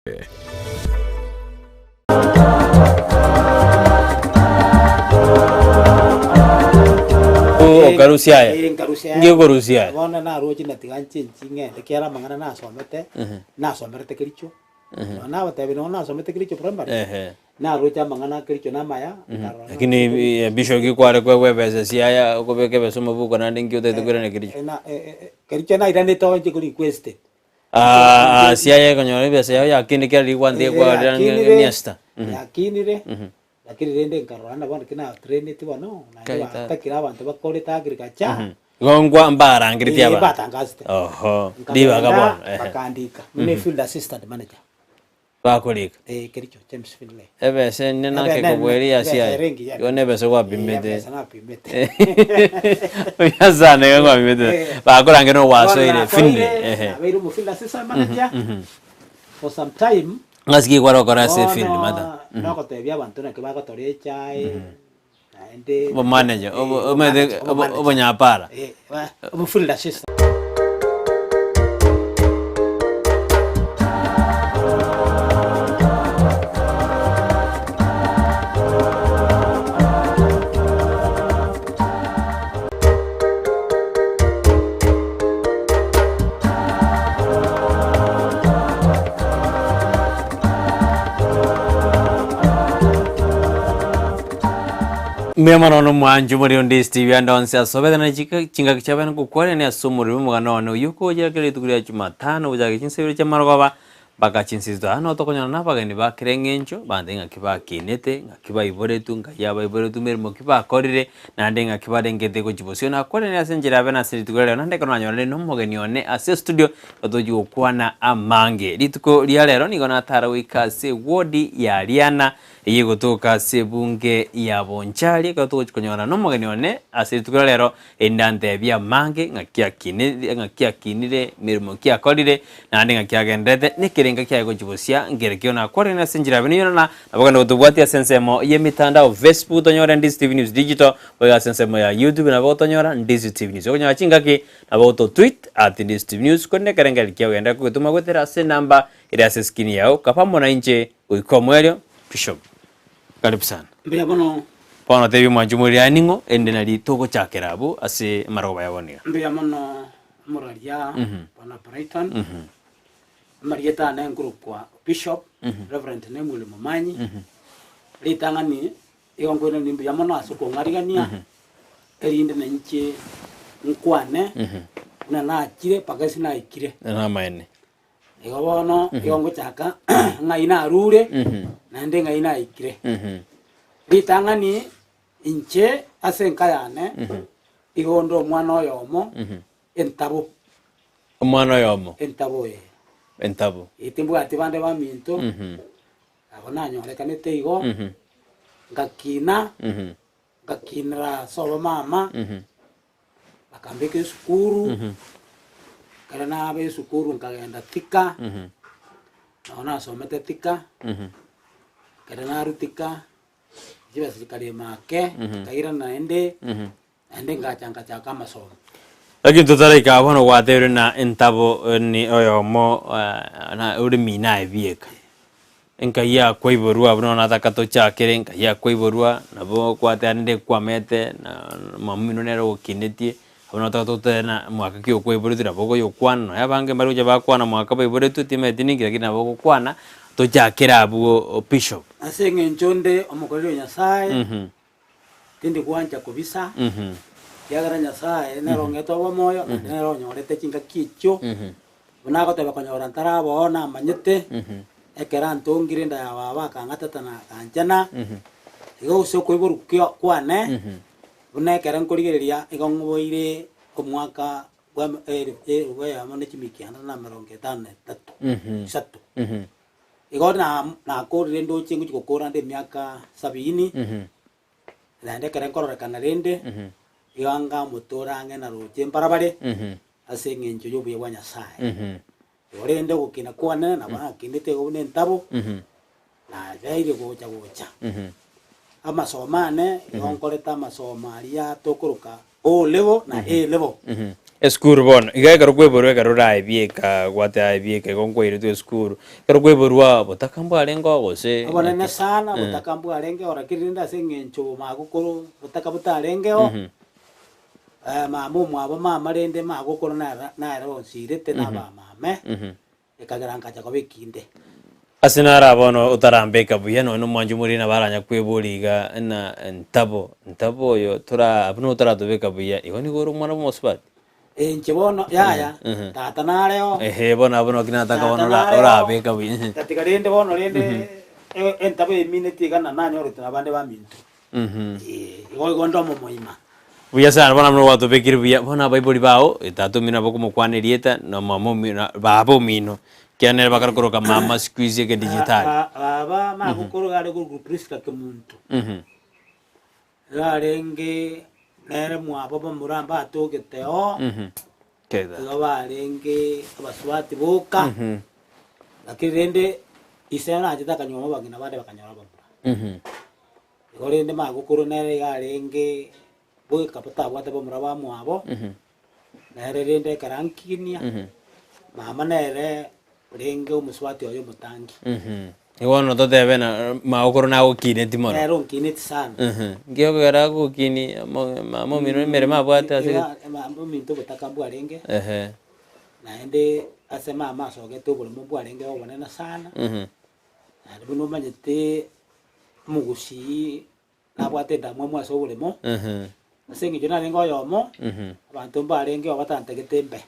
Karusia ngiye korusia bona na roji na tiganche ncinge kera mangana na somete kiricho na batabe na somete kiricho primary na roja mangana kiricho na maya lakini bisho gikware kwewe bese siaya kobeke beso mabuko na ndingi utetukira na kiricho kiricho na irane to nje ku requested siaya konyore bese ya kini kera likwande kwa niasta yakinire lakini rende nkarwana bana kina train ti bono na takira abantu bakore agriculture gongwa mbara ngiriti aba batangazite diba gabon bakandika ne field assistant manager bakolika kericho James Finlay ebese nena ke kobweri asia yone bese kwa bimete yazana ngwa bimete bakorange no waso ile Finlay aberu mu field assistant manager for some time ngasiki kwa se field mata nako tebya abantu na kibaka tore chai ende bo manager obo nyapara obo field assistant Memanono mwanju muri on Steve and on sa sobeda na chinga kichaba ngukore ne asumuri mugana ono yuko jera kire tukuri Jumatano ujage chinsebire cyamaroba baka chinsizdo hano tokonyana napagani bakirengencho bandenga kiba kinete ngakiba iboretu ngayaba iboretu merimo kiba korire nandenga kiba dengete ko jibosio na kore ne asenjira bana siri tukure nande kono anyone no mogeni one ase studio otoji okwana amange lituko lialero nigona tara wikase wodi ya Liana iyi gutuka sebunge ya Bonchari ko konyona no mogeni one ase tukure lero endante bya mange ngakia kinire merimo kia korire nandenga kia gendete nikirenga kia go jibosia ngerekio na kore na senjira bini na abaganda gutubwatia sensemo ye mitandao Facebook tonyora Ndizi TV News Digital wa sensemo ya YouTube na botonyora Ndizi TV News onya chingaki na boto tweet @Ndizi TV News konne karenga likia genda kutuma gutera se namba ira se skini yao kapamo na inche uikomwelio Bishop karibu sana mbya bono pono tebi mwanjumuri aningo ende na litoko chakerabu ase maroba yabonia mbya mono moralia pana Brighton Marieta na group kwa Bishop Reverend Nemule Mumanyi litangani iwangwena nimbu ya mono asuko ngarigania erinde na nche nkwane na akire pagasi na ikire na maene iwono iwango chaka ngaina arure na nde ngaina ikire litangani inche asenkayane igondo mwana oyomo entabo mwana oyomo entabo entabo itimbu atibande ba minto abona nyorekanete igo ngakina ngakinra soba mama akambeke sukuru kana na be sukuru ngagenda tika naona somete tika kana na rutika jiba sikale make kaira na ende ngachanga chaka masomo lakini tutare ka bono watere na entabo ni oyomo na urimi na ebieka enka ya kwiborua bono na takato chakere enka ya kwiborua na bo kwate ande kwamete na mamino nero kinetie bono takato tena mwaka kyo kwiborutira bogo yokwana ya bange mbaru je bakwana mwaka kwiborutu timeti ningira kina bogo kwana to chakera abu Bishop asenge nchonde omukolero nyasaye tindi kwanja kubisa yagara nyasaye nerongeto bo moyo nero nyorete chinga kicho bunako tebe konyora ntarabo na manyete ekera ntongire nda ya baba kangata na kanjana igo usoko iboru kwane bunekera nkorigereria igo ngoire omwaka wa ya mone chimiki na 53 satu igo na korire ndo chingu chikokora nde miaka 70 na ndekera nkorora kana rende yanga mutorange na roje mbarabare asenge njo yobuye wa nyasaye orende gukina kwane na bana kinete go ne ntabo na jaire gocha amasomane yonkoleta amasomaria tokuruka o level na A level Eskuru bono iga karo kweborwa karo raibieka gwate aibieka gonkweire tu eskuru karo kweborwa botakambwa alengo gose abonene sana butakambu arenge ora kirinda sengencho magukuru butaka butarengeo mamu mwabo mama rende magukuru na ro sirete na ba mame ekagera nkaja ko bikinde asinara bono utarambeka buya no mwanju muri na baranya kweboriga na ntabo yo tura abno utaratubeka buya igo ni goro mwana mosbat enchibono yaya tata nareo bona bono kinataka bono urabeka buya katika rende bono rende entabo eminute kana nanyo rutana bande ba mintu igo ndomo moima buya sana bona mno watu bekiri buya bona baibori bao itatu mina boko mokwanerieta no mamo mina babo mino kianera bakar koroka mama squeeze ke digital aba magukuru gare ku priska ke muntu garenge nere mwabo bamuramba atogeteo keda gabarenge abaswati boka lakirende isena ajita kanyoma bagina bade bakanyora bamura gorende magukuru nere garenge boy kapata bwate bamura mwabo nere rende karankinia mama nere renge umuswati oyo mutangi iwono to debe na maokoro na okine timono nero nkine tsana ngio gara okini mamo mino mere mabwata ase mambo minto butakambu arenge naende ase mama soge to bolo mumbu arenge obonena sana ari buno manyete mugushi nabwate damwe mwaso bulemo ase ngijo na rengo yomo abantu mbarenge obatante getembe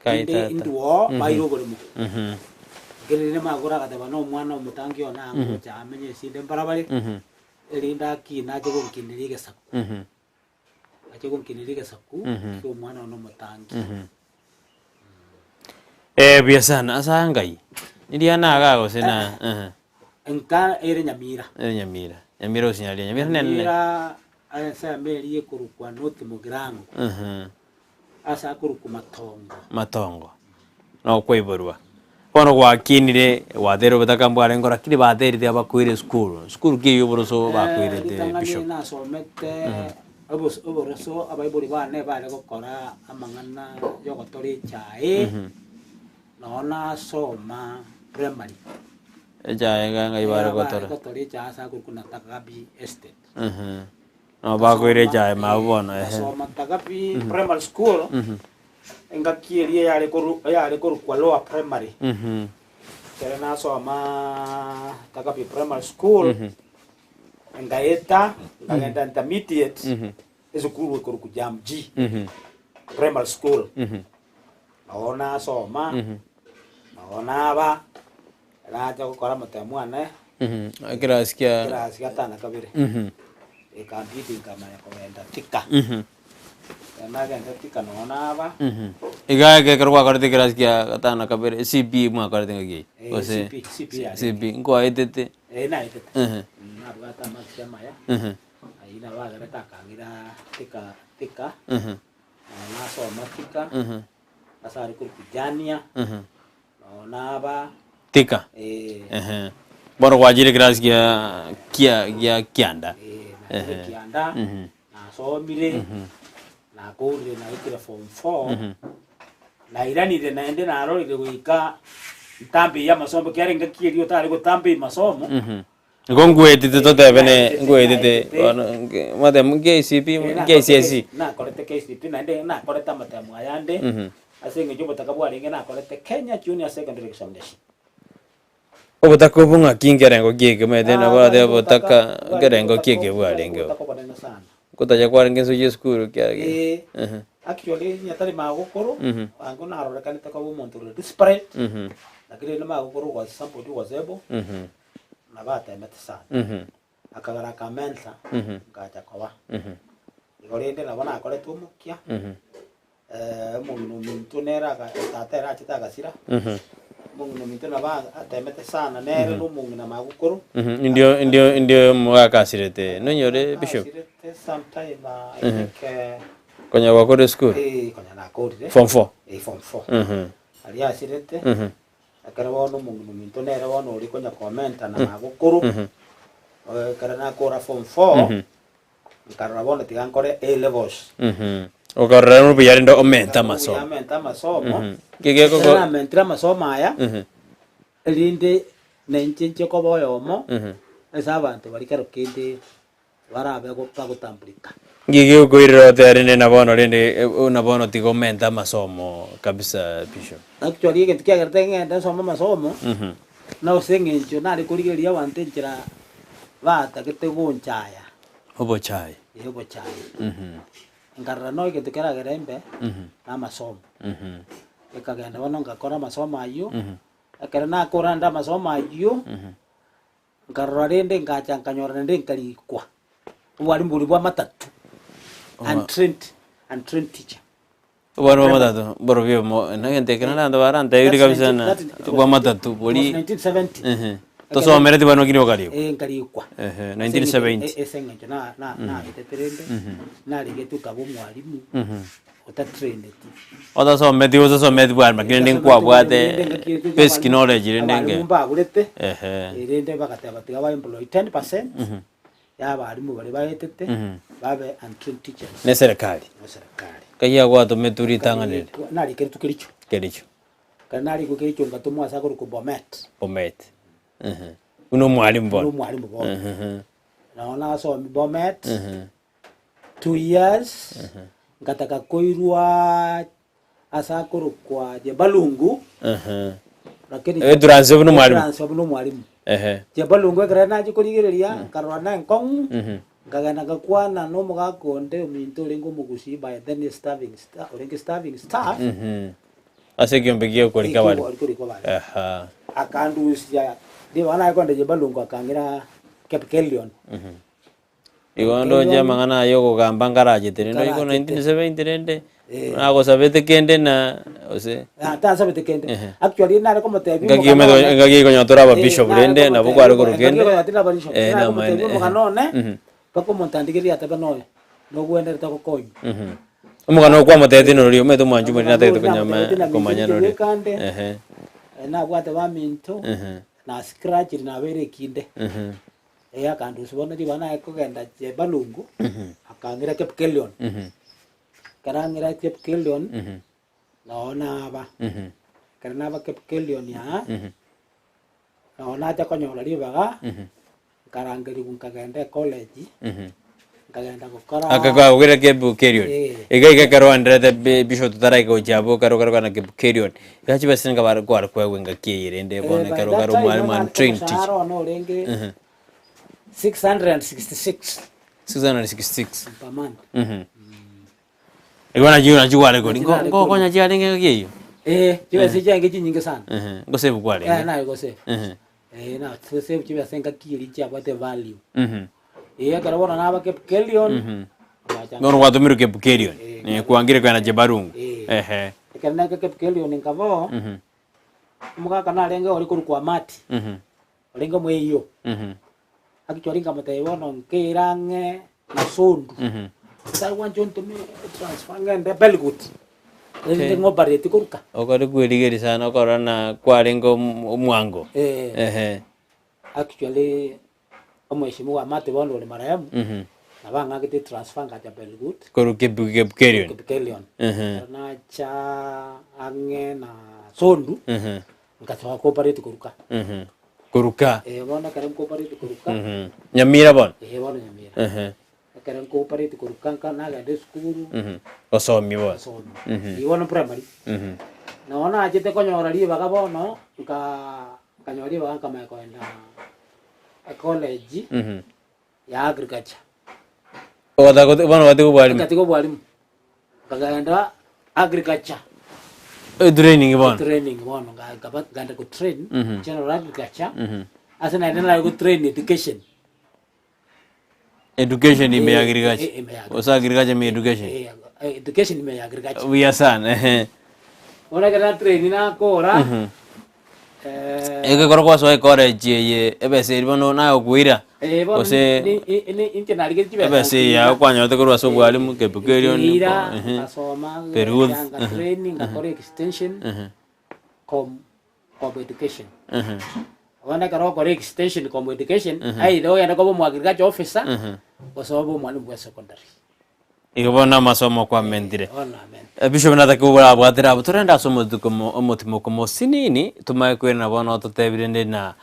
kaita induo bairo bulemo gerene magora kata bano mwana omutangi ona ngo cyamenye sinde mbarabari erinda kina cyo gonkinirige saku acho gonkinirige saku cyo mwana ono mutangi biasana asangai niliana aga gose na enka ere nyamira nyamira osinyalia nyamira nene nyamira asa meri ekurukwa noti mugirango asa kuruku matongo no kweiborwa kono gwakinire wathero batakambu arengora kiri batherite abakwire school kiyo boroso bakwire de bishop na somete oboroso abaibori bane bale gukora amangana yo gotori chae nona soma primary chae ganga ibara gotori chae sa kuna Tagabi estate no bakwire chae mabona soma Tagabi primary school engakirie yale koru kwa lower primary kera na soma Tagabi primary school engaeta ngenda intermediate ezukuru koru kujam G primary school naona soma naona ba raja gukora mutemwane kirasikia tana kabire ekambidi ngamanya komenda tika nagenda tika naona ba igage karwa karte kirasikia katana kabire CP mwa karte ngagi ose CP ngo aitete na itete na bata masema ya aina bagara takangira tika na soma tika asari kurkujania naona ba tika boro wajire kirasikia kianda kianda na somire na kore na ikira form 4 na iranire naende na arorire guika ntambi ya masomo kiarenga kirio tari gutambi masomo ngongwetite to tebene ngwetite mate KCP KCSE na korete KCP naende na koreta mate mwayande asenge jobo takabwaringe na korete Kenya Junior Secondary Examination obutaka obunga kingerengo kieke mete na bade obutaka gerengo kieke bwaringe kutaja kwaringe so school kiage actually nyatari magukuru ango na aroreka taka bo monto disparate lakini na magukuru was somebody was able na bata mete sana akagara kamensa ngaja kwa igorende na bona akore tumukia mungu mintu nera ga tatera chitaga sira mungu mintu na ba atemete sana nere no mungu na magukuru ndio mwakasirete no nyore bishop sometime I think konya wakore school konya na kore form 4 form 4 ali asirete akara wono mungu mintu nera wono uri konya comment na magukuru kara na kora form 4 karabona tigankore A levels Okorra no biyari ndo omenta masomo. Amenta masomo. Kige ko Na mentra masomo aya. Elinde nenche ko boyomo. Esa abantu bari karo kende barabe go pagutambulika. Gige ko iriro terene na bono rende una bono tigo menta masomo kabisa Bishop. Actually ke tikia gerte ngenda somo masomo. Na usengencho na likurigeria wante nchira bata kete gunchaya. Obo chai. Yebo chai. Ngarra no ke tikera gerembe na masomo. Ekagenda bono ngakora masomo ayo. Ekera na koranda masomo ayo. Ngarra rende ngacha nkanyora rende nkarikwa. Wali mbuli bwa matatu. Untrained teacher. Bwana matatu borobio mo na gente kana ndo baranta yuri kabisa na bwa matatu boli 1970. To so mereti bano kini wakari. Nkarikwa. 1970. Esengencho na iteterende. Na ligetuka bo mwalimu. Utatrained. Oda so meti ozo so meti bwa makende kwa bwate basic knowledge rende. Mba bulete. Rende bakataba tiga employ 10%. Ya balimu bali bayetete babe untrained teachers Ne serikali kaya kwa to meturi tangane nali ketu kericho kanali ko kericho ngatumwa sako ko Bomet uno mwalimu bon naona so Bomet 2 years ngataka koirwa asako kwa je balungu lakini turanze buno mwalimu Jebalungu ekrena chikurigereria karwana enkong ngagana gakwana no mugakonde ominto lengo mugusi by then starving staff ase kiombegia kolika bali akandusia de wana ikonde Jebalungu akangira Kepkelion igondo jama ngana yoko gamba ngaraje tereno iko 1970 rende ako sabete kende na ose ta sabete kende actually na ko motebi ngagi ko nyotora ba Bishop rende na boko ari ko kende na mane mo kanone pako montandigiria tabano no gwende ta ko konyu umugano kwa motete no rio meto manju muri na teto kanyama ko manyano ri na bwate ba minto na scratch na bere kinde ya kandu subona di bana ko genda Jebalungu akangira Kepkelion karangira Kepkelion naona ba karena ba Kepkelion ya naona ta konyola ri baga karangiri kagenda college kagenda ko kara akaka ugera Kepkelion ega karo andrete Bishop tarai ko jabo karo kana Kepkelion gachi basinga bar kwa wenga kiire ende bone karo man trained teacher no renge 666 per month. Igona jiona juwale ko ngo konya jia ndenge kiyo. Jiwe si jange nyingi sana. Ngo save kwale. Na go save. Na to save jiwe senga kiri chia what value. Kara bona na ba Kepkelion. Ngono watu miru Kepkelion. Kuangire kwa na Jebalungu. Kana Kepkelion ngavo. Muga kana lenga ori kwa mati. Lenga mweyo. Actually ngamate wono nkirange na sondu sai wanjon to me transfer ngende belgut ende ngobareti kuruka okore kwirigeri sana korana kwarengo mwango actually omweshimu wa mate wono le marehemu na banga kiti transfer ngaja belgut koru Kepkelion na cha ange na sondu ngatoa cooperate kuruka kuruka bona karem cooperate kuruka Nyamira bon bona Nyamira karem cooperate kuruka kana ga de school osomi bon iwono primary naona ajete konyora ri baga bono kanyori baga kama kwenda college ya agriculture oda ko bono wati ko bwalimu kaganda agriculture training bon ganda ko train general agriculture asana nena ko train education ime agriculture osa agriculture me education ime agriculture we are san ona kana train na kora ege koro kwa so college ye ebese bono na ogwira ose ni internal ge tibe ebese ya kwanya te koro so bwalimu Kepkelion asoma Peru training akore extension com education wana karo kore extension com education ai do yana ko mo agriculture officer oso bo mwalimu wa secondary Ikabona masomo kwa mentire. Ona men. Bishop natakubura abwatira abuturenda somo dukomo omutimo komo sinini tumaye kwena bono totebirende na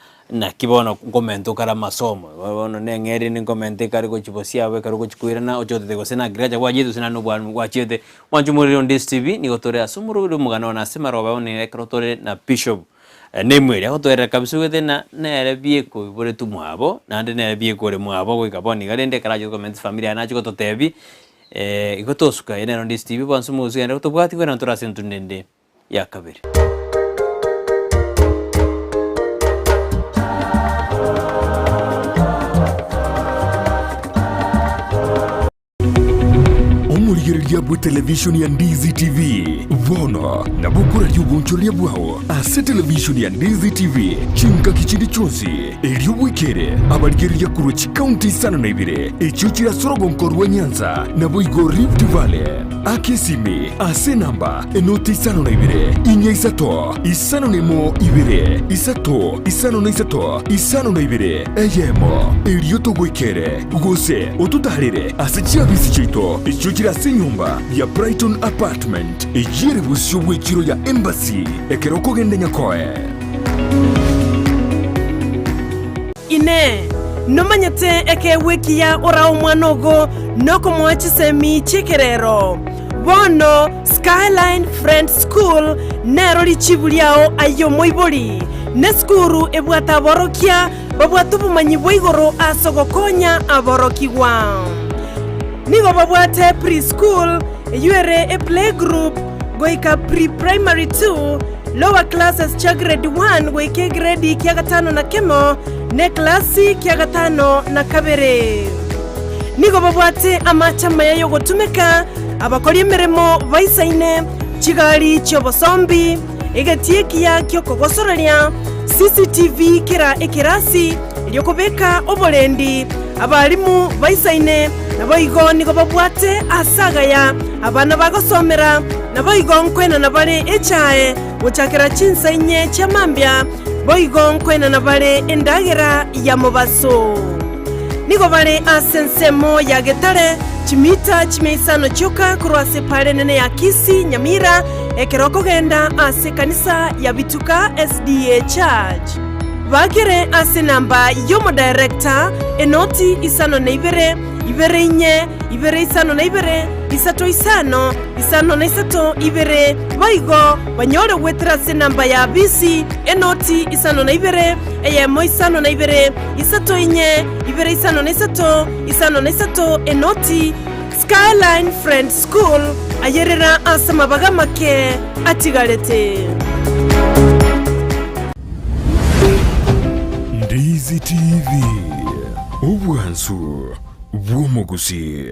kibono komento kara masomo bono nengeri ni komenti kari ko chibosia we kari ko chikwirana ochote go sena graja kwa jitu sina nubwa kwa chiete wanjumuri on this TV ni gotore asumuru mugano na semaro ba oni ekrotore na Bishop nemwere gotore kabisa wete na nere bieko bore tumwabo na ande nere bieko re mwabo go ikaboni garende kara comment familia na chiko totebi igotosuka ene on this TV bansu muzi ene tobwati kwena turase tunende ya kabiri. Omurigereria bwa television ya Ndizi TV vono na bukura y'ubunchoria bwao ase television ya Ndizi TV chinka kichindi chonsi elio wikere abarigereria kurochi county sana na ibire echuchira sorogonko rwa Nyanza na boigo Rift Valley akesimi ase namba enoti sana na ibire inya isato isano nemo ibire isato isano na isato isano na ibire eyemo elio to wikere gose otutarire ase chiabisi chito echuchira ase nyumba ya Brighton Apartment ejire busyo wechiro ya Embassy ekeroko gende nyakoe ine nomanyete eke wiki ya ora omwanogo noko mwachisemi chikerero bono Skyline Friend School nero lichibuliao ayo moiboli ne skuru ebwata borokia babwatu bumanyi bwigoro asogokonya aborokiwa nigo babwate preschool yuere a playgroup goika pre-primary 2 lower classes cha grade 1 goike grade kia gatano na kemo ne klasi kia gatano na kabere nigo babwate amachama yayo gotumeka abakora emirimo baisaine chigali chobosombi egatieki kyo kogosororia CCTV kira ekirasi lyokobeka obolendi abalimu baisaine naboigo nigo babwate asagaya abana bagosomera naboigo nkwena nabale echae guchakira chinsainye chamambya boigo nkwena nabale endagera ya mobaso nigo bale asensemo ya getare chimita chimeisano choka kurwase pale nene ya Kisi Nyamira ekeroko genda ase kanisa ya Bituka SDA Church bagere ase namba yomo director enoti isano na ibere inye ibere isano na ibere isato isano na isato ibere baigo banyore wetera ase namba ya BC enoti isano na ibere eyemo isano na ibere isato inye ibere isano na isato enoti Skyline Friend School ayerera asama bagamake atigarete Ndizi TV obwansu bw'omugusi.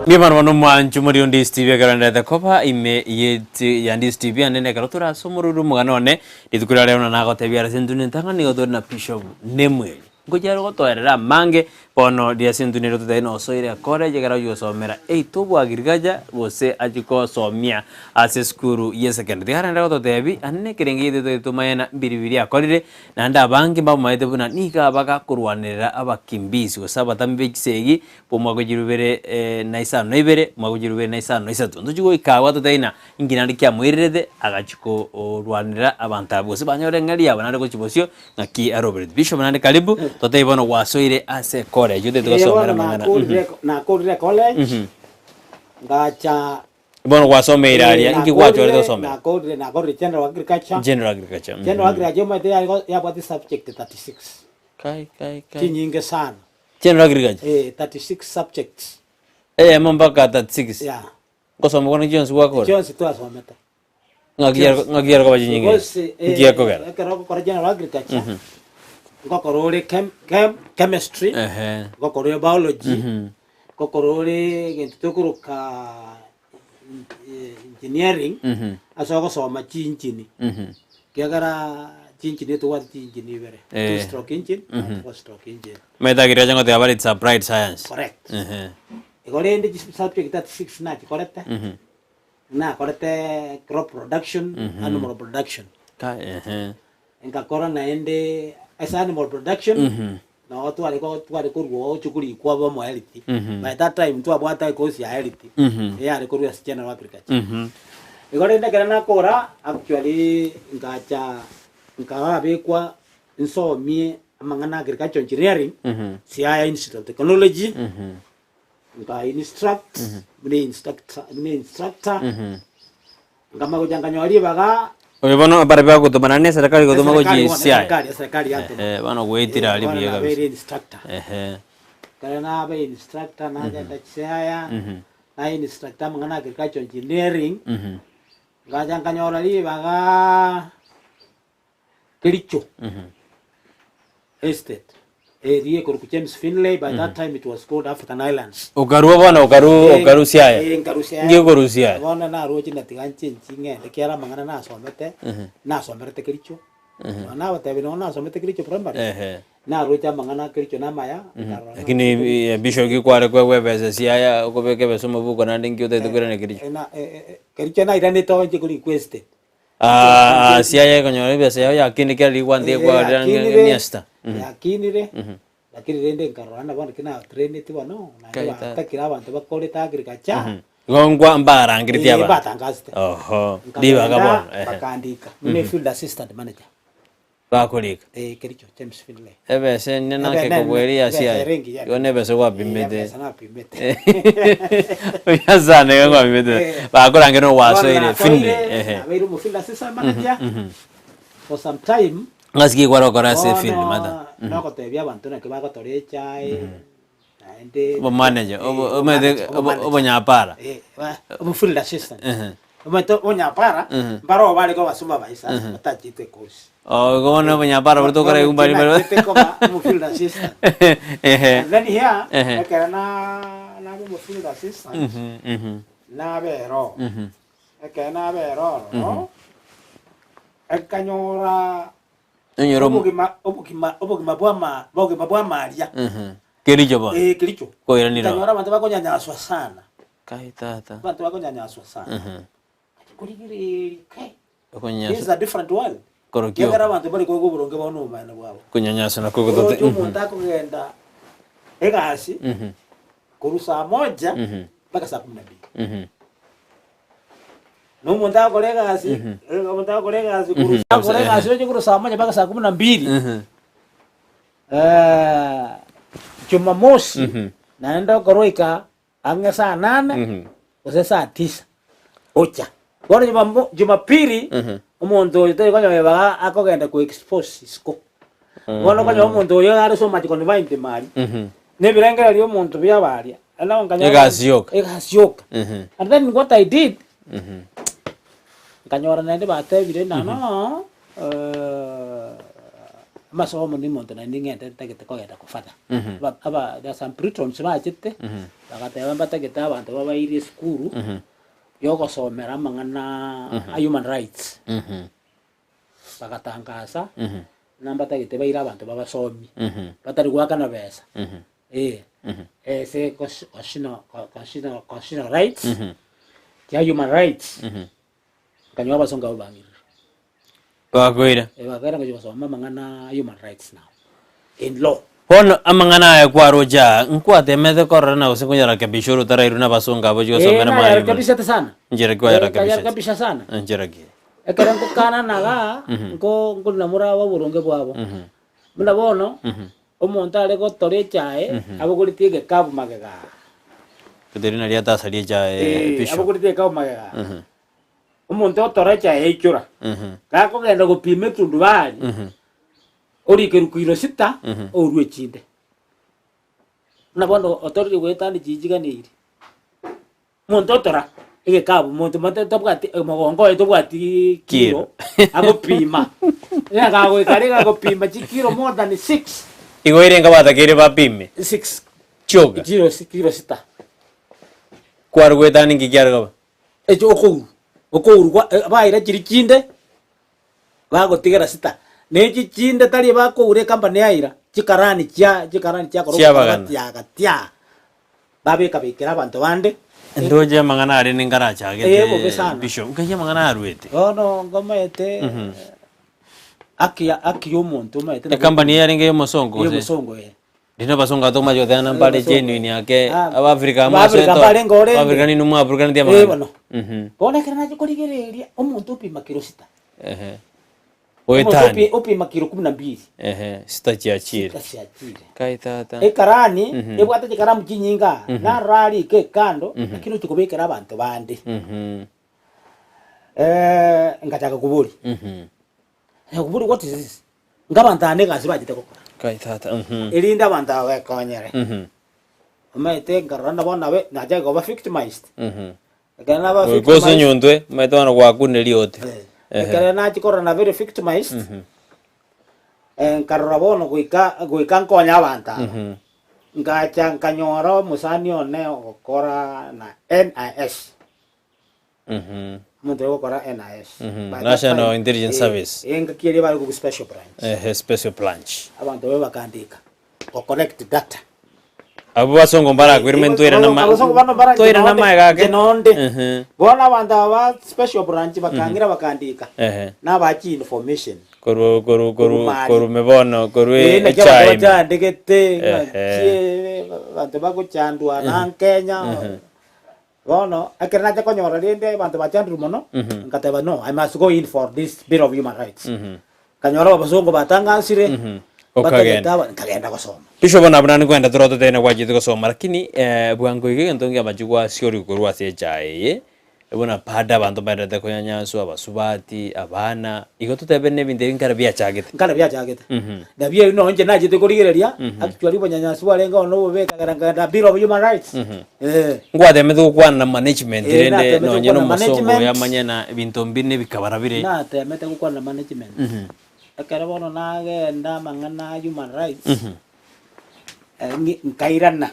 Mimano mano mwanchu muri on this TV garanda da kopa ime yeti ya this TV anene karotura somururu muganone ditukura leo na nago tebiara sendune tanga ni godor na Bishop nemwe ngojaro gotoerera mange pono dia sendune roto dai no soire akore jegara yo somera eitobu agirgaja bose ajiko somia ase skuru yesekende diaranda goto tebi anene kerenge de tumayana biribiri akorire nanda bangi ba maite buna nika baga kurwanira abakimbisi gosaba tambe kisegi pomwa gojirubere naisano naibere magujirubere naisano naisatu ndujigo ikawa to daina inginandi kya mwirede agachiko rwanira abanta bose banyore ngari abana ko chibosio ngaki Robert Bishop nande karibu tote ibono wasoire ase kore jude to somera mangana na kore college ngacha ibono wasomera aria ingi kwacho to somera na kore general agriculture general agriculture mate ya bati subject 36 kai kinyinge sana general agriculture 36 subjects mambaka 36 yeah ngosoma kono Jones wako Jones tu asometa ngagiar ko bajinyinge ngiya ko gara ekero ko general agriculture ngokorore chemistry ngokorore biology ngokorore gentukuruka engineering asoko soma chinchini kiagara chinchini to what chinchini bere two stroke engine four stroke engine meta gira jango te abari it's applied science correct igore ndi subject 36 na chikorete na korete crop production animal production ngakora naende as animal production na watu waliko ruo chukuri kwa bo health by that time tu abwata course ya health ya aliko ruo general agriculture igore ndekera na kora actually ngawa bekwa nsomie amangana agriculture engineering Siaya Institute of Technology instruct instructor ngama kujanganywa baga oyo bano barabya kutumana ne serikali kutuma koji Siaya serikali yanto bano gwetira ali biye kabisa instructor kana abe instructor na janda Siaya na instructor mangana agriculture engineering ngajanganywa ali baga Kericho estate area ko James Finlay. By that time it was called African Islands. Ukaru bana ukaru Siaya ngiye ko Siaya bona na roji na tiganche ncinge kiara mangana na somete na somete Kericho na watabe na somete Kericho primary na roja mangana Kericho na maya lakini bisho gikware kwa pesa Siaya ko beke beso mabuko na ndingi utetukira ne Kericho na Kericho na irane to nje ko requested Siaya kanyore pesa ya kini kali kwande kwa niasta yakinire lakini rende nkarwana bana kina train ti bano na takira abantu bakore ta agriculture gongwa mbara ngiriti aba batangaste diba gabon bakandika ne field assistant manager bakolika Kericho James Finlay ebe se nena ke kobweri Siaya yone bese kwa bimete ya zane kwa bimete bakolange no waso ile Finlay aberu mu field assistant manager for some time ngasiki kora se field mata nako tebya abantu na kibaga tore chai naende obo manager obo nyapara obo field assistant obo nyapara baro bali ko basuma baisa batachite course gona obo nyapara burto kora yumbari bari obo field assistant then here ekana obo field assistant na bero ekana bero ekanyora obugima bwa Maria Kericho ba Kericho ko iranira kanyora abantu bakonyanyaswa sana kai tata abantu bakonyanyaswa sana kurigiri kai okonyanyaswa is a different world korokyo yagara abantu bari ko buronge bano umana bwabo kunyanyaswa na kugote umuntu akugenda egasi kurusa moja mpaka saa 12 n'umuntu akorega hasi kurusa cyo kurusa moja mpaka saa 12 Jumamosi naenda koroika ange saa 8 ose saa 9 ocha bora Jumapili umuntu yitari kanya baba akogenda ku expose isko bora kanya umuntu yo ari so mati konvainte mali ne birengera ryo umuntu byabaria ana nganya egasiyoka and then what I did kanyora nende batebire nano masomo ni muntu nandi ngende tagete kogenda kufata aba there some pretrons bachite bagateba batagete abantu babaire skuru yoko somera mangana human rights bagatangaza namba tagete baira abantu babasomi batari gwakana besa se constitutional rights ya human rights kanywa basonga ubangire bakwira bagara ngo basoma mangana human rights now in law hono amangana ya kwa roja nkwate mede korana usingonya ke bishuru tarairu na basonga bojo somera mali kabisa sana njere kwa ya kabisa sana njere ki ekera nkana naga ngo namura baburonge bwabo muna bono omuntu ale ko tore chae abuguritige kabu magega kuderina ria tasalie chae bisho abuguritige kabu magega umuntu otore chae ikura kako genda gupime tundu bari ori kerukiro 6 orwe chinde na bono otori gwetani jijiganire muntu otora ege kabu muntu mate tobwati mogongo etobwati kilo agopima ya gago ikarega gopima kilo more than 6 igoire ngabata kire bapime 6 choga kilo 6 kwarwetani ngikyarga ejo okurwa baira chinde bagotigera 6 neji chinde tali bako ure company yaira chikarani cha koroko bagana tia babikabikira abantu bande ndoje mangana ari ningara chage bobe sana bishop ngaye mangana arwete ono ngomete aki umuntu maete e company yaringe yomusongo yo musongo dino basonga to majo dana pale genuine yake aba Africa Africa ni numu Africa ndia mangana bona kana chikoligereria omuntu upima kilo 6 Oitani upima kilo 12 sita chiachire kai tata ekarani ebwate chikaramu chinyinga na rali ke kando lakini tukubekera abantu bande ngataka kubuli kubuli what is this ngabanta ane kasi bajite kokora kai tata elinda banta we konyere amaite ngaranda bona we naje go ba victimized kana ba victimized gozo nyondwe maite wana kwa kuneli yote ekere na chikora na very victimized karrabono guika nkonya banta ngacha nkanyoro musani one okora na NIS muntu okora NIS National Intelligence Service engakiri bali ku special branch special branch abantu be bakandika ko collect data abo basongo mbara agreement toira na maiga ke nonde bona banda ba special branch bakangira bakandika na bachi information koru mebono koru echai ndegete bantu bakuchandwa na Kenya bona akirana cha konyora rende bantu bachandru mono ngateba no I must go in for this bill of human rights kanyora basongo batangansire kagenda kusoma pisho bona bana kwenda toroto tena kwa jitu kusoma lakini bwango ige ntongia majugwa siori kurwa sechaye ebona pada bantu badate konyanyaso abasubati abana igo tutebene binde nkara bya chagete da bya no nje najite kurigereria actually bonyanyaso barenga ono bobeka garanga bill of human rights ngwade medu kwana management rende no nyono musongo yamanyana bintu mbine bikabarabire na temete kwana management akara bono nagenda mangana human rights nkairana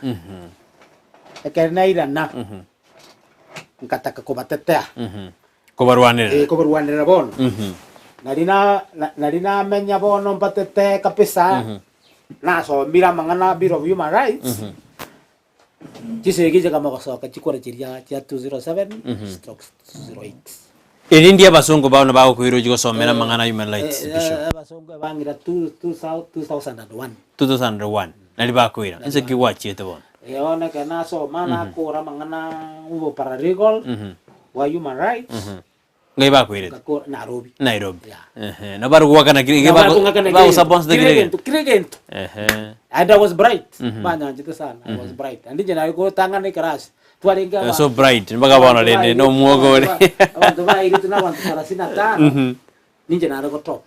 akara nairana nkataka kubatetea kubarwanira bono narina menya bono mbatete kapisa nasomira mangana bill of human rights chisegije kama kosoka chikora chiria cha 207/08 India basongo baona bawo kuiro jigo somera mangana human rights basongo bangira 2001 nali bakuira nse kiwachi te bona yona kana so mana kora mangana ubo paralegal wa human rights ngai bakuira Nairobi no baru wakana kige ba usapons de kirigento and I was bright bana njite sana I was bright and je nari ko tangane crash twarenga so bright mbaga bona lende no muogo le abantu ba iri tuna abantu 35 ninje nari ko top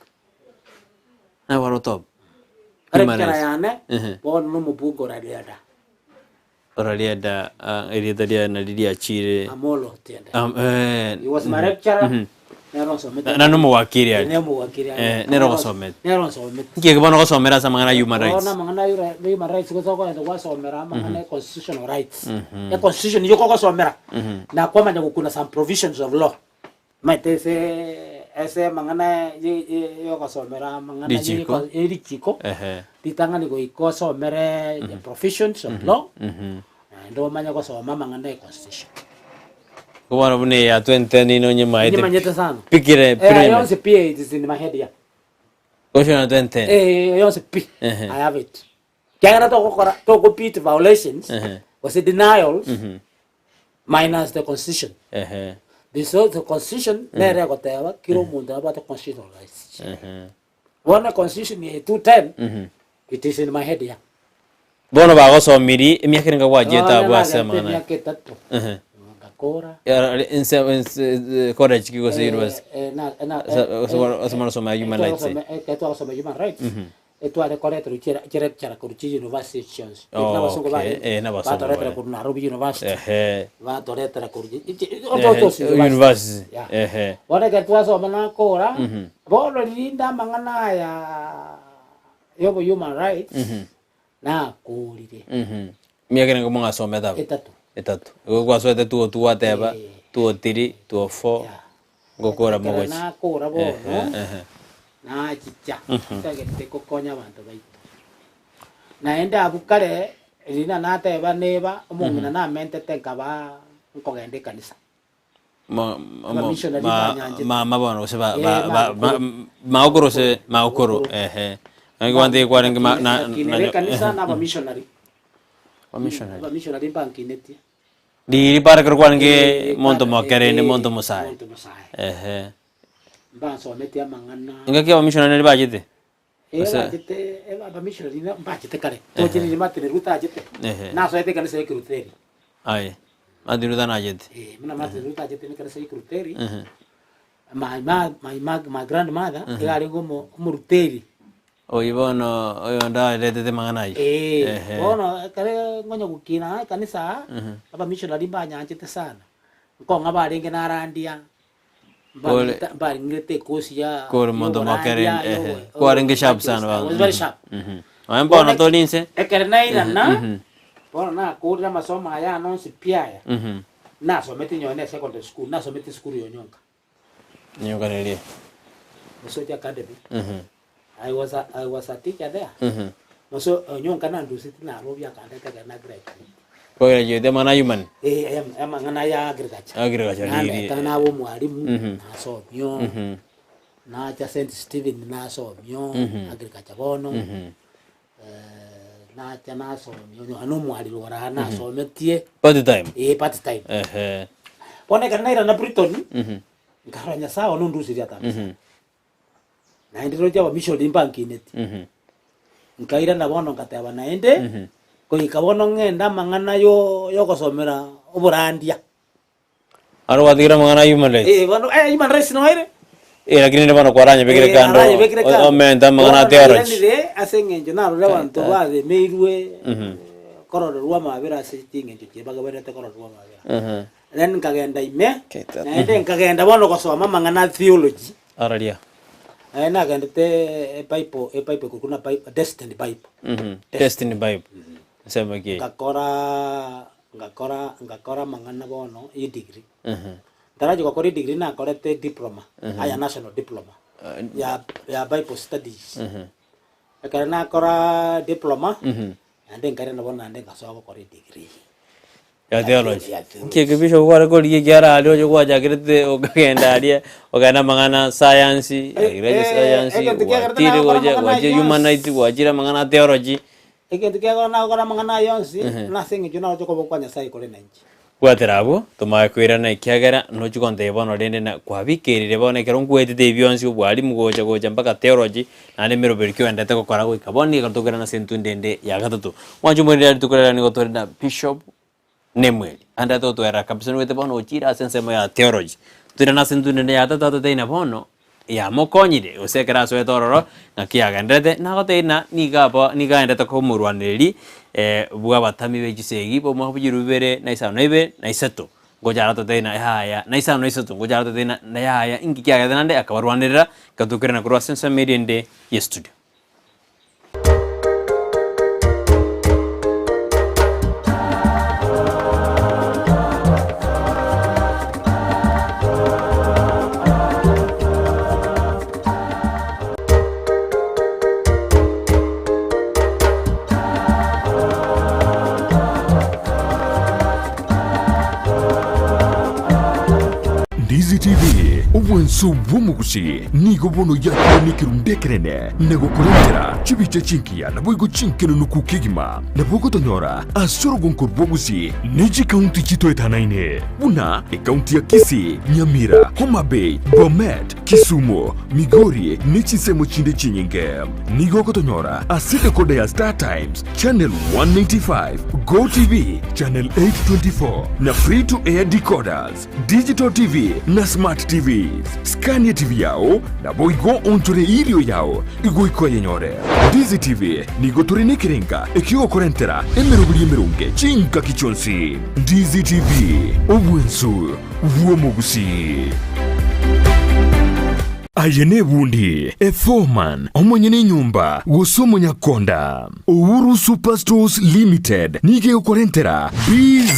na waro top arekara yane bona no mubugo radiada oraliada eridadia na lidia chire amolo tiende he was my lecturer na no wakiri ali nero gosomera ngiye bono gosomera sa mangana human rights ona mangana human rights ko soko ndo gosomera mangana constitutional rights ya constitution yoko gosomera na kwa manya kuna some provisions of law maitese ese mangana yoko gosomera mangana yiko erichiko ditangani ko ikosomere the provisions of law ndo manya gosoma mangana constitution Kuwana bune ya 2010 no nyema ite. Nyema nyeta sana. Pikire I also P is in my head here. Question 2010. I also P. I have it. Kaya to ko P violations was a denial minus the constitution. This so the constitution nere ko tewa kiro munda about the constitutional rights. One constitution ni 210. It is in my head here. Bono ba go so miri miaka nga wajeta bwa sema na. Kora kora chikiko sa university na soma human rights eto soma human rights eto ale kora eto chera kuruchi university chance na basongo ba toreta ku Nairobi university ba toreta kuruchi university wale ke tuwa soma na kora bolo linda mangana ya yobo human rights na kulire miaka nga monga soma etatu kwa so etu tu wateba tu 3 tu 4 ngokora mwachi na kora bo na chicha kagete kokonya bantu baitu naenda abukare Rina nateba neba omong'ina namentete nkaba nkogenda ekanisa. Mabono ose maokoro se maokoro ngwande kwarenga na kanisa na ba missionary bankinetie di para kwarenga monto mokerene monto mosai mba somete amangana ngaki ba missionary bajete ba missionary na bajete kare to chini matene ruta ajete na so ete kanisa ekruteri ai adiru dana ajete mna matene ruta ajete ni kanisa ekruteri my grandmother yari gomo muruteri oibono oyonda lete manganai bono kare ngonya gukina kanisa aba missionary banyanje sana nkonga barenge narandia bari ngete kosia kor mondo makeren korenge sharp sana ba very sharp ambono tolinse ekernaina na bono na kurya masomo haya nonsi piaya na someti nyone secondary school na someti school yonyonka nyonka nele Mosoja Academy I was a teacher there so nyonka na ndusiti na robia kandeka na grade ko ye de mana human ngana ya agriculture ni kana wo mwalimu na so myo na cha Saint Stephen na so myo agriculture bono na cha na so myo ano mwalimu wara na so metie part time pone kana ira na Brighton ngaranya sawa no ndusi ya tano na ndiro cha mission imbankineti nkaira na bono ngataba naende ko ikabono ngenda mangana yo gosomera oburandia aro wadira mangana human rights bono human rights no ire lakini bono kwaranya bekire kando o menda mangana theology ni asengenje na ro lewanto bade meirwe kororo rwa mabira sitingenje kibaga berete kororo rwa mabira then nkagenda ime naende nkagenda bono gosoma mangana theology araria na gandete Bible kuna Destiny Bible Destiny Bible sema ki ngakora mangana bono i degree taraji ko kori degree na korete diploma aya national diploma ya Bible studies akarana kora diploma ande ngare na bono ande ngaso ko kori degree ya theology ke bisho kwara ko liye gyara alio jo kwa jagirete ogenda alia ogana mangana science science tire waje human rights wajira mangana theology ekintu kya na ogana mangana yonsi na singi juna jo ko kwanya sai kore nanji kwaterabo tumakwira na kyagera no chukonde bono rende na kwabikirire bono kero ngwetete byonsi ubwali mugoja mpaka theology na ne mero berikyo ndate ko kora ko kaboni katokera na sentu ndende ya gatatu wanju muri ari tukorera ni gotori na bishop nemweli anda to era kabisa wete bono chira sensemo ya theology tuna na sentu ndende ya tata teina bono ya mokonyire osekera so etororo ngakiaga ndete na goteina niga ndete ko murwaneri bwa batami bejisegi bo mahubirubere na isa noibe na isato ngojara to teina haya na isa no isato ngojara to teina na haya ingikiaga nande akabarwanira katukira na kurwa sensa mediende ye studio Ndizi TV obwenso bwomugusi nigo bono yakoni kirundekerene nego kurendera chibiche chinkia na boigo chinkeno nukukigima na bogo tonyora asoro gonko bwogusi neji county chito etanaine buna county ya Kisii, Nyamira, Homa Bay, Bomet, Kisumu, Migori nechi semo chinde chinyenge nigo kotonyora asite kode ya Star Times channel 195 Go TV channel 824 na free to air decoders digital TV na smart TVs Scania TV yao na boigo ontore ilio yao igoiko yenyore Dizi TV nigo turine kirenga ekio korentera emerunge chinka kichonsi Dizi TV obwensu vuomugusi ayene bundi foreman omonyene nyumba gosomo nyakonda Uhuru Superstores Limited nige ukorentera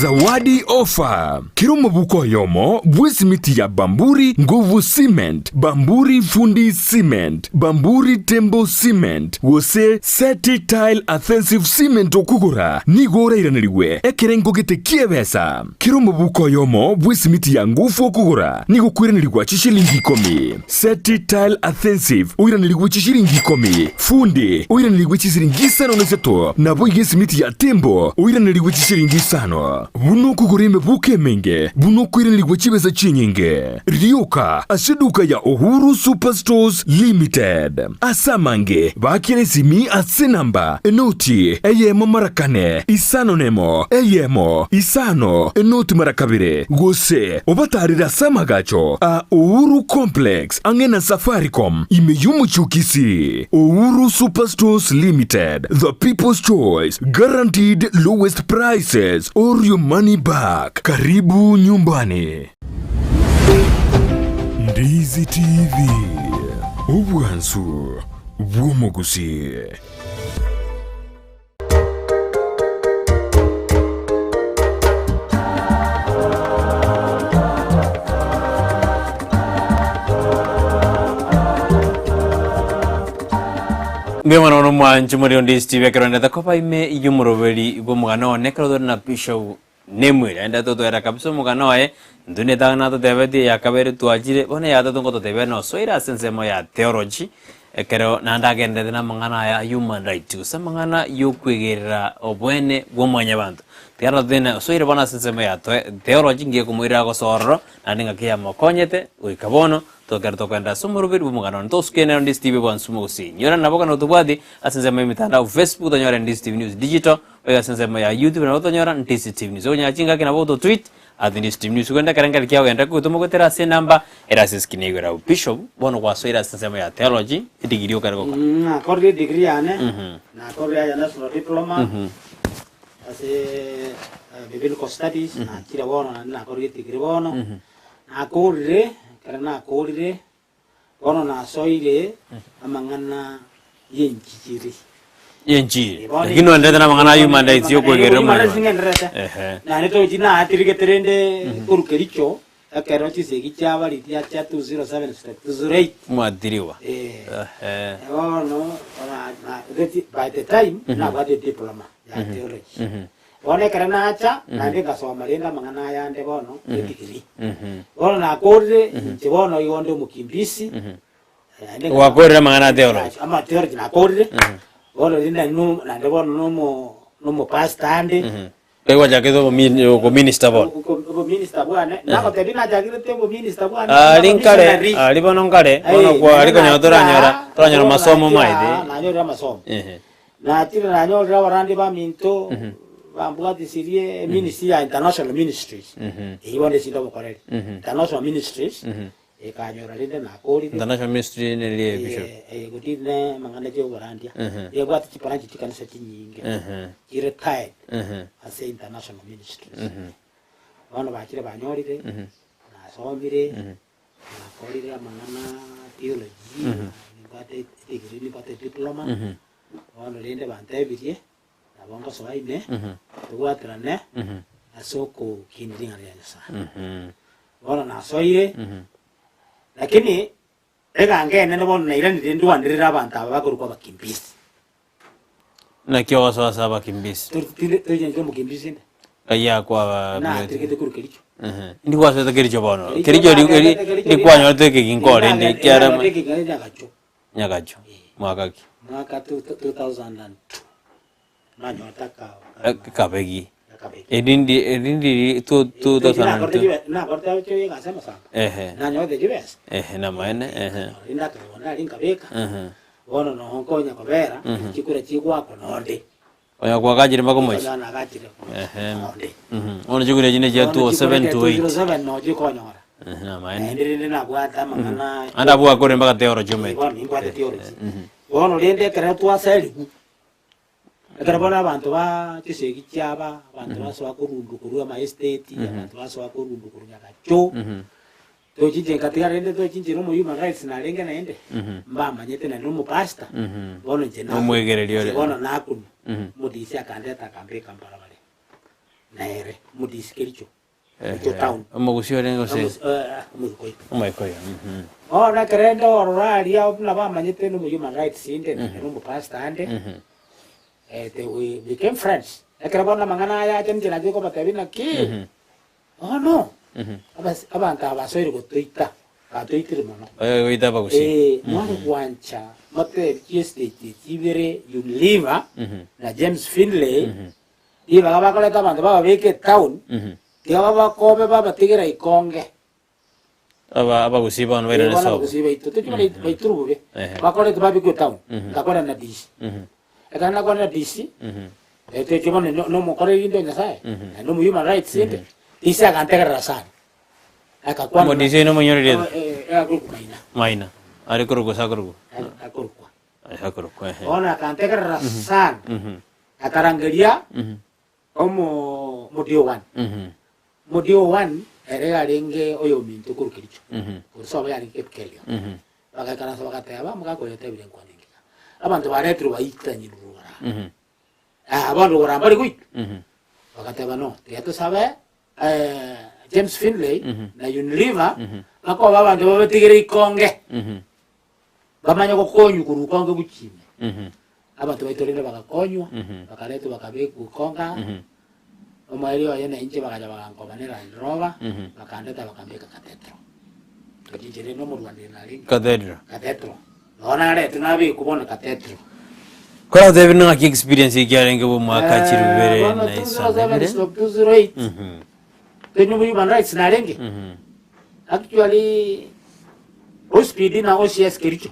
zawadi offer kiromo buko yomo bwisimiti ya Bamburi nguvu cement Bamburi fundi cement Bamburi tembo cement wose seti tile offensive cement okugura nigora iraniriwe ekerengo gete kiebesa kiromo buko yomo bwisimiti ya nguvu okugura nigo kwiranirwa chishilingi 10 seti tile offensive uiranirwa chishilingi 10 fundi uiranirwa chishilingi 5 nabo igesimiti ya tembo uiranirwa chishilingi 5 buno kugurime buke menge buno kwiranirwa chibeza chinyinge rioka asiduka ya Uhuru Superstores Limited asamange bakire simi asinamba enoti eyemo marakane isano nemo eyemo isano enoti marakabire gose obatarira samagacho a Uhuru Complex angena Safaricom imeyumu chukisi Uhuru Superstores Limited, the people's choice, guaranteed lowest prices or your money back. Karibu nyumbani. Ndizi TV Ubwansu Bwomogusi. Mbemana no mwanju muri Ndizi TV akaranda takopa ime yumuroberi bwo mugana one karo na Bishop nemwe enda to era kabisa mugana wae ndune dagana to devedi yakabere tuajire bone yada to ngoto debe no soira sensemo ya theology ekero nanda gende na mangana ya human rights samangana yokwegerera obwene bwo mwanya bantu tiara dena soira bana sensemo ya theology ngiye kumwira go sorro naninga kiya mokonyete uikabono tokerto kwenda sumurubiri bumugana ntoskene Ndizi TV bwansumosi nyora naboka no tubadi asensemo mitandao Facebook tonyora Ndizi TV News Digital oya asensemo ya YouTube na tonyora Ndizi TV News onya chinga kina boto tweet Ndizi TV News kwenda karanga likiao enda kutumo tera se namba era seskinegera Bishop bono kwa soira asensemo ya theology degree okargo na korre degree ane na korre ya national diploma ase biblical studies na kira bono na korre degree bono na korre karena korre bono na soire amangana yenjiri lakini wandeta na mangana human rights yokwegera mwana na neto jina atirike terende kurukericho akero chisegi chaba litia cha 207/208 mwadiriwa bono by the time na bade diploma ya theology bono karena acha na ndinga soma lenda mangana yande bono degree bono na korre chibono yondo mukimbisi wakorera mangana theology ama theology na korre bono linda na bono no pastande ewa jakedo ko minister bon ko minister bwana nako tebina jagire tembo minister bwana linkare alibono ngare bono kwa alikonyo toranyora masomo maide na nyora masomo na tira na nyora warandi ba minto bambwa disirie ministry ya international ministries ibone sindo bokorere international ministries ekanyora linde na koli international ministry ne liye Bishop gutine mangane je warandia yebwa tichiparanji tikanisa tinyinge kire tied as international ministries bano bakire banyorire na somire na kolire mangana theology ngate degree ngate diploma bano linde bantebirie na bongo soaine tuwatrane asoko kindinga yasa bano na soire lakini ega ngene nebo naira ndi wandirira abantu abakuruko bakimbisi na kyo so bakimbisi tujenje mukimbisi aya kwa na tikete kurukericho ndi kwa so kericho bono kericho ndi kwa nyote kinkore ndi kyara nyagacho mwaka 2002 na nyota kabegi edindi tu sana na korta cho yega sema sana na nyote jibes na maene inda kana linka beka bono no honkonya kobera chikura chigwa ko norde oya kwa gajire makomoshi na gajire ono chikura jine je 207 to 8 207 no jikonyora na maene ndiri na bwata mangana anda bwa kore mpaka theology me bono lende kera twaseliku Karabona abantu ba kisegi cyaba abantu baswa kurundu kurua ma estate abantu baswa kurundu kurunya gacho to jinje katika rende to jinje no human rights na lenge na ende mbamba nyete na no pasta bono jena umwegereri ore bono nakunu mudisi akandeta kambe kampala bale naere mudisi kericho ito town omugusio rengo se mukoi umaikoyo ona kerenda orali ya na bamba nyete no human rights inde na no pasta ande we became friends ekera bona mangana ya temje na jiko batabina ki oh no abantu abasoire gotoita katoitire mono oita bagusi mwana kwancha mate estate ibere Unilever na James Finlay iba abakoleta abantu baba beke town tiaba bakobe baba tigera ikonge abagusi bano baira so abagusi baito tukimale baiturube bakoleta babi ko town ngakora na DC ekana kona DC kibone no mukore indo nyasaye no human rights inde isa kantegera sana akakwana mo DC no monyorire maina ari kurugo sakurugo akurukwa sakurugo ona kantegera sana akarangeria omo mudio 1 erega lenge oyo mintu kurukiricho kurusaba yari kepkelio bakakana sabakata aba mukako yote bile nkwaninga abantu baretru bayitanye rura abantu goramba ligui bakateba no yato sabe James Finlay na Unilever bako abantu babatigire ikonge bamanya ko konyu kurukonge buchime abantu baitolera bakakonywa bakaretu bakabeku konga omairi wa yene inche bakaja bakankomanera ndroba bakandeta bakambeka katetro kajinjere no murwande nali katetro ona ale tunabi kubona katetro kwa David na experience ikiarenge bo mwaka chirubere na isa 208 tenyo human rights na lenge actually hospital na OCS kericho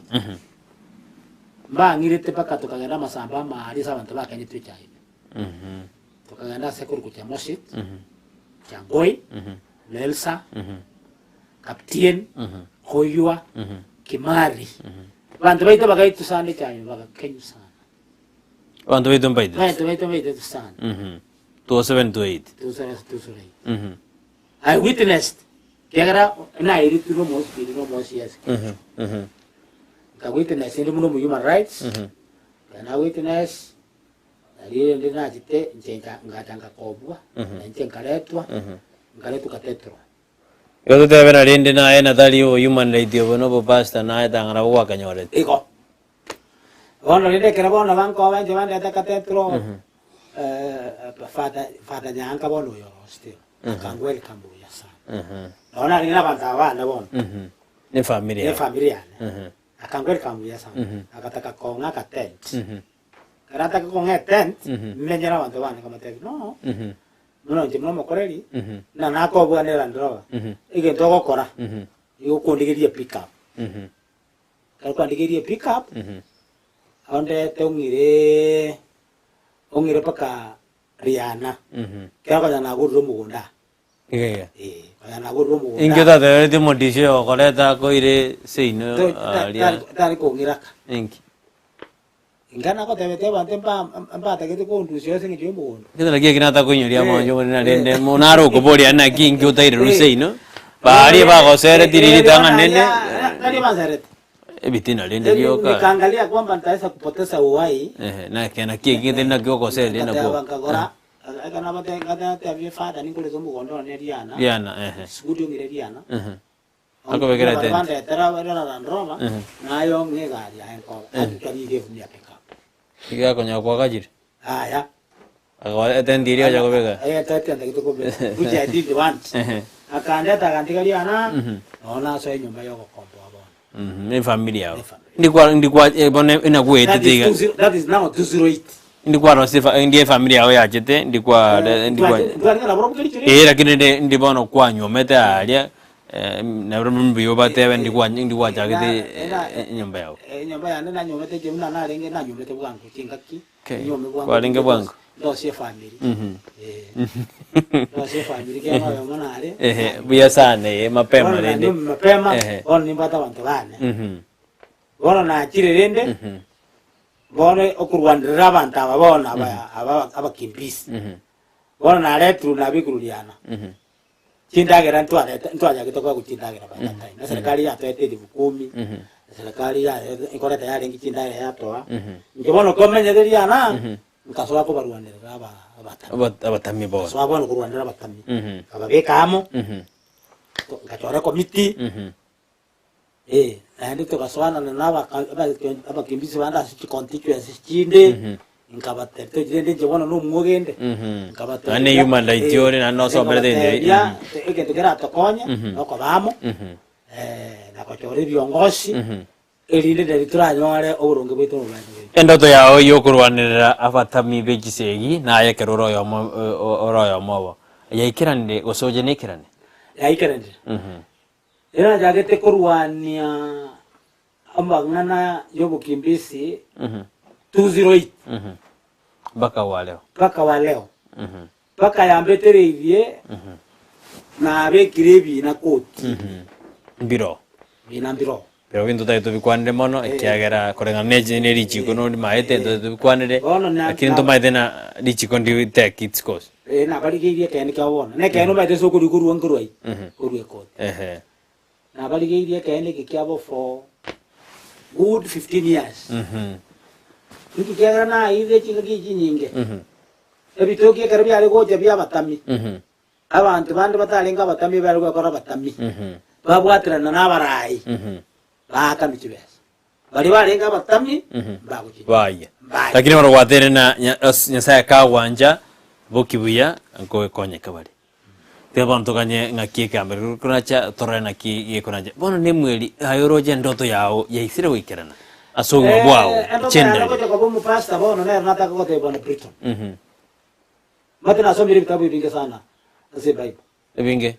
ngirete paka tukagenda masamba mahali sabantu bakanye twichaye tukagenda sekuru kucha mosit changoi Nelsa Kaptien Hoyua Kimari bantu baito bagaito sande chaye bagakenyu sana bantu baito baito sana 278 I witnessed kegara na iritu no hospital no OCS ka witness ndi muno human rights kana witness ali ndi na jite njenga ngatanga kobwa njenga letwa ngaletu katetro yote tebera ndi na ena dali human rights bono bo pasta na etangara kwa kanyore iko ono ndi kera bona banko banje bande ta katetro fata nyanga bono yo still kan welcome ya sana ona ni na banta bana bono ni familia akangweli kambuya sana akataka konga ka tent karata ka konga tent menyera bantu bana kama tent no no nje mno koreli na nako bwanera ndroba ige ndoko kora yo kondigeria pick up kondigeria pick up onde ongire paka Riana kaya na gurro mugunda kana gurro mugunda ingeta de modisio koleta koire seino tari ko ngiraka inki ingana ko tebete bante mpa takete ko ndusio singi jombo kidala kia kinata kunyoria monjo na rende monaro ko boria na kingi utaire ruseino bari ba gosere tiriri tanga nene nani mazarete ebitina rende bioka nikaangalia kwamba nitaweza kupoteza uhai na kana kingi tena kioko sele na ko kana bate kada tabia fada ningule zombo kondo ne Riana skudio ngire Riana ako bekera tena bande tera na Roma na yo ngegari aenko akikari ge funya peka iga konya kwa kajiri aya agwa etendirio ya kobeka tete ndakito ko be kuja did once akanda takandika Riana ona so nyumba yo kombo abona ni familia ndikwa bone inakuete tiga that is now 208 ndikwa rosifa ndiye familia yao yachete ndikwa lakini ndibono kwa nyomete alia na rumbi yobate ndikwa chakete nyumba yao nyumba yana na nyomete jemna na renge na nyomete bwangu kingaki nyome bwangu kwa renge bwangu dosie family dosie family kama yomana ale buya sana mapema rende mapema on nimbata bantu bane bona na chire rende bona okurwandira abantu ababona abakimbisi bona na letru na bikuruliana chindagera ntwaja gitoka kuchindagera by that time na serikali yatwete 10,000 serikali ya ikora tayari ngichindagera yatoa ngibono komenyereria na nkasoa ko barwanira abatami bo so abona kurwanira abatami ababekamo ngachora komiti andi tukaswana na abakimbisi banda si constituency chinde nkabatete jende jibona no mugende nkabatete ane human rights yore na no sombre de ya eketugera tokonya noko bamo na kochore byongoshi elinde de turanyore oburonge bwito n'ubanje endoto yao yo kurwanira abatami begisegi na yekeroro yo oroyo mobo yaikirande gosoje nekirane yaikirande era jagete kurwania ambangana yo bukimbisi 208 baka wa leo baka yambetereivie na abekirebi na koti biro pero vinto taito bikwande mono ekiagera korenga neje ne richi kono ni maete ndo bikwande lakini ndo maete na richi kondi tek its course na bali geire kene kawona ne kene maete so kuri kuru nguroi kuru ekoti na bali geire kene kikyabo for good 15 years Nikikiagera na ile chingaki nyinge ebitoki karabi ale goje bya batami abantu bandi batalenga batami bali gukora batami babwatirana n'abarayi bakamikibesa bali balenga batami baguki baye lakini wano watere na nyasaya kawanja bokibuya ngo konye kabali teba ntokanye ngaki kamera kunacha torena ki yekonaje bono ne mweli ayoroje ndoto yao yaisire wikirana asogo bwao chende ko bomu pasta bono ne nataka ko te bono Britain matena so miri vitabu vingi sana ase bible vingi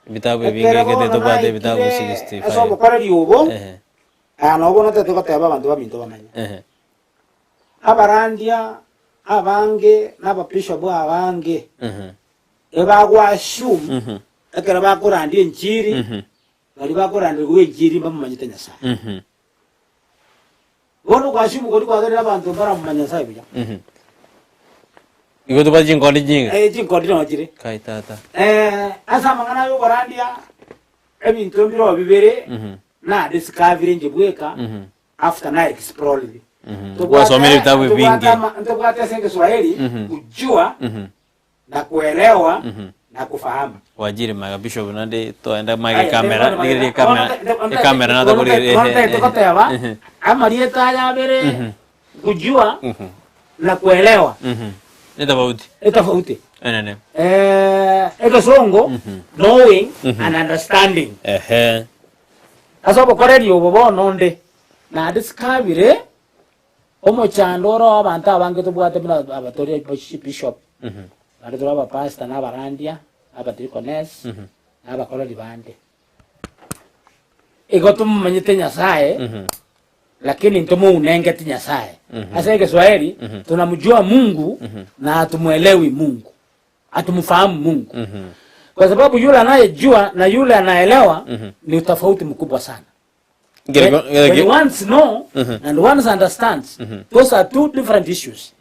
vitabu vingi kete to bade vitabu 65 aso bokora diubo ano bono te ko te abantu baminto bamanya abarandia abange n'ababishop abange ebagwashum ekera bakorandie njiri bali bakorandie gwe njiri bamanyite nyasa bono kwashumu kodi kwagerera abantu baramanya sai bija igoto baji ngoli jinga jinkodi no jire kai tata asa mangana yo barandia ebintu mbiro bibere na discovery njibweka after na explore wasomere vitabu vingi ntobwata senge Swahili kujua na kuelewa na kufahamu wajiri maga bishop nande to enda maga kamera nigiri kamera na taburi tukoteba amalieta ya bere kujua na kuelewa ni tofauti nene ekosongo knowing and understanding asobo koreri obo nonde na discovery omochandoro abantu abange tubwate bina abatori bishop bari turaba pastor n'abarandia abatrikones n'abakoroli bande igotum manyite nyasaye lakini ntomo unenge nyasaye asa Kiswahili tunamjua Mungu na atumuelewi Mungu atumfahamu Mungu kwa sababu yule anayejua na yule anaelewa ni utofauti mkubwa sana. When you once know and once understands, those are two different issues.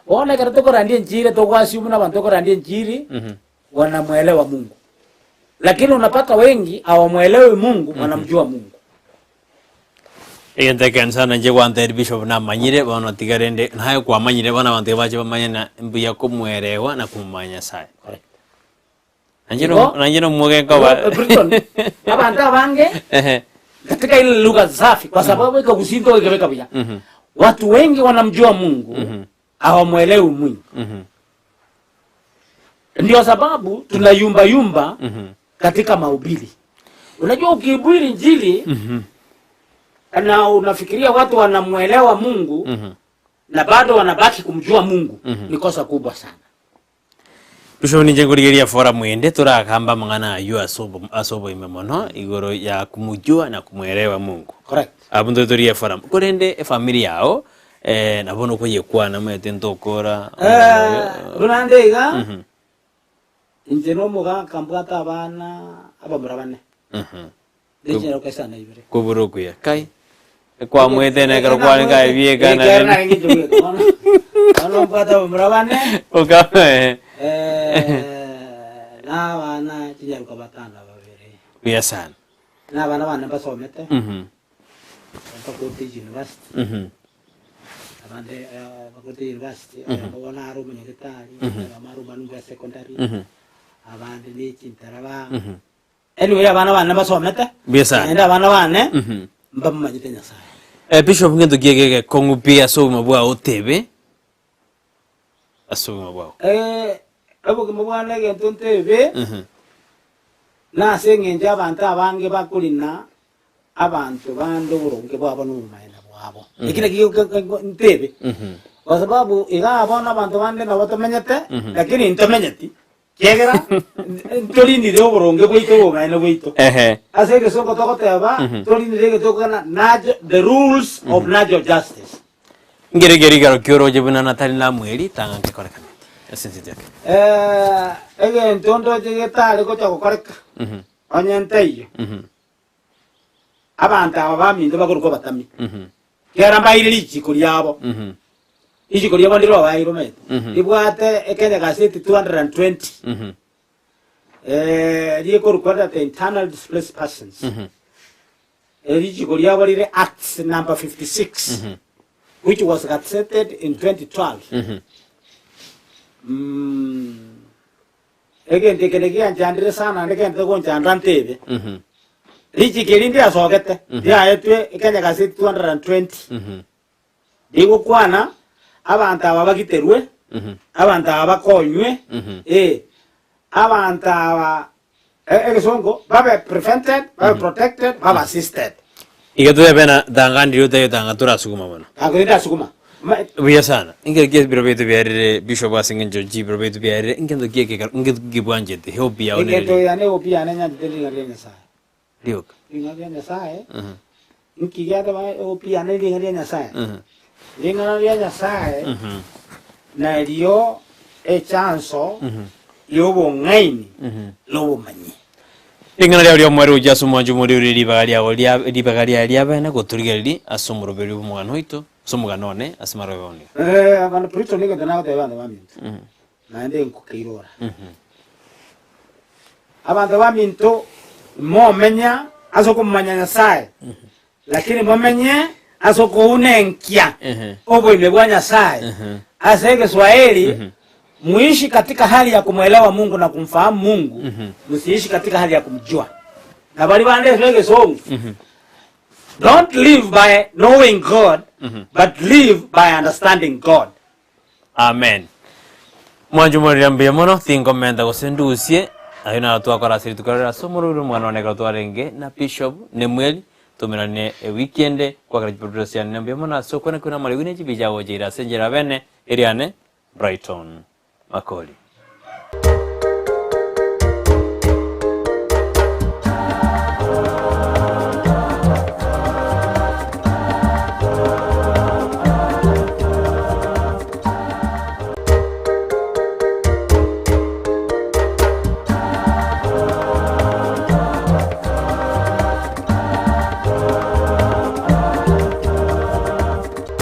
Wale karatoko randie njiri tokwasimu na bantoko randie njiri wanamuelewa Mungu. Lakini unapata wengi hawamuelewi Mungu, wanamjua Mungu. Iyente kansana nje kwante bishop na manyire bana tigarende nayo kwa manyire bana bante baje bamanya mbuya ko muerewa na kumanya sai. Correct. Anjiro muge kwa Britain. Abanta bange katika ile lugha safi kwa sababu iko kusinto ikaweka pia. Watu wengi wanamjua Mungu hawamuelewi Mungu. Ndio sababu tunayumba katika mahubiri. Unajua ukihubiri Injili na unafikiria watu wanamuelewa Mungu na bado wanabaki kumjua Mungu ni kosa kubwa sana. Bishop ninje ngurigeria fora mwende turakamba mangana ayu asobo imemono igoro ya kumujua na kumuelewa Mungu. Correct. Abundo turia fora kurende familia yao nabono ko yekwana mwete ntokora runandega injeno muga kambwata abana abamura bane Dejero kesana ibere. Kuburuku ya kai kwa mwete na karo kwa nga biega na na ngi jowe ano pata abamura bane oka Na bana kijya ko batana babiri. Buya sana. Na bana basomete. Faculty University. Abande Faculty University. Abona aru munyitari. Amaru banu secondary. Abande ni cintaraba. Anyway abana basomete. Buya sana. Enda bana mbamma jitenya sai. Bishop ngendo giege kongupia so mabwa otebe. Aso mabwa. Abo kimubwana gento ntebe. Na sengenje abantu abange bakulina abantu bando buronge bwabo n'umayina bwabo. Ikina kiyo ntebe. Kwa sababu igabona abantu bande na batamenyete lakini ntamenyeti. Kegera tolindi de buronge bwito bumayina bwito. Aseke soko tokoteba tolindi de tokana the rules of natural justice. Ngere garo kyoroje buna natali na mweli tanga ngekorekana. Sensitive. Ege ntondo jigeta ko chakokoreka. Onyenteyo. Abantu abamindo bakuruko batami. Kera mbayiri ichiko lyabo. Ichiko lyabo ndiro bayiro meto. Ibwate ekenya gaseti 220. Lieko recorder the internal displaced persons. Ichiko lyabo lire Act number 56. Which was accepted in 2012. Again, they can again Chandra and again the one Chandran Tebe. Richie Kilindi as Ogette, they are at Kenya 220. They go Kwana, Avanta Avagiterwe, Avanta Avacoyue, Avanta Egesongo, Baba prevented, Baba protected, Baba assisted. Igatu bena dangandi yote dangatura sukuma bana. Agenda sukuma. Buya sana. Ingere giye birobeto biare Bishop Asingenjo ji birobeto biare ingendo giye ke ingendo gibwanje te hobi ya onere. Ingeto ya ne hobi ya nanya deli ngariya sai. Liok. Ngariya sai. Inki ya da hobi ya ne ngariya sai. Ngariya sai. Na rio e chanso yobo ngaini lobo manyi. Ingana lya mwari ujasu mwanju muri uri libagalia lya bana goturigeli asumuro beri umwana hoito somuga none asimaro yone. Abana prito nige dana de bana baminto. Naende nkukirora. Abantu baminto mo menya asoko manya Nyasaye. Lakini mo menye asoko unenkia. Obo imebwa Nyasaye. Asege Swahili muishi katika hali ya kumuelewa Mungu na kumfahamu Mungu. Msiishi katika hali ya kumjua. Na bali bande swege songo. Don't live by knowing God, but live by understanding God. Amen. Mwanju mwari ambia mono thingo menda gosendusie ayuna twakora siri tukorera somururu mwana oneka twarenge na Bishop Nemweli tumirane weekend kwa production nambia mono so kuna mali wine jibija wojira senjera bene eriane Brighton Makoli.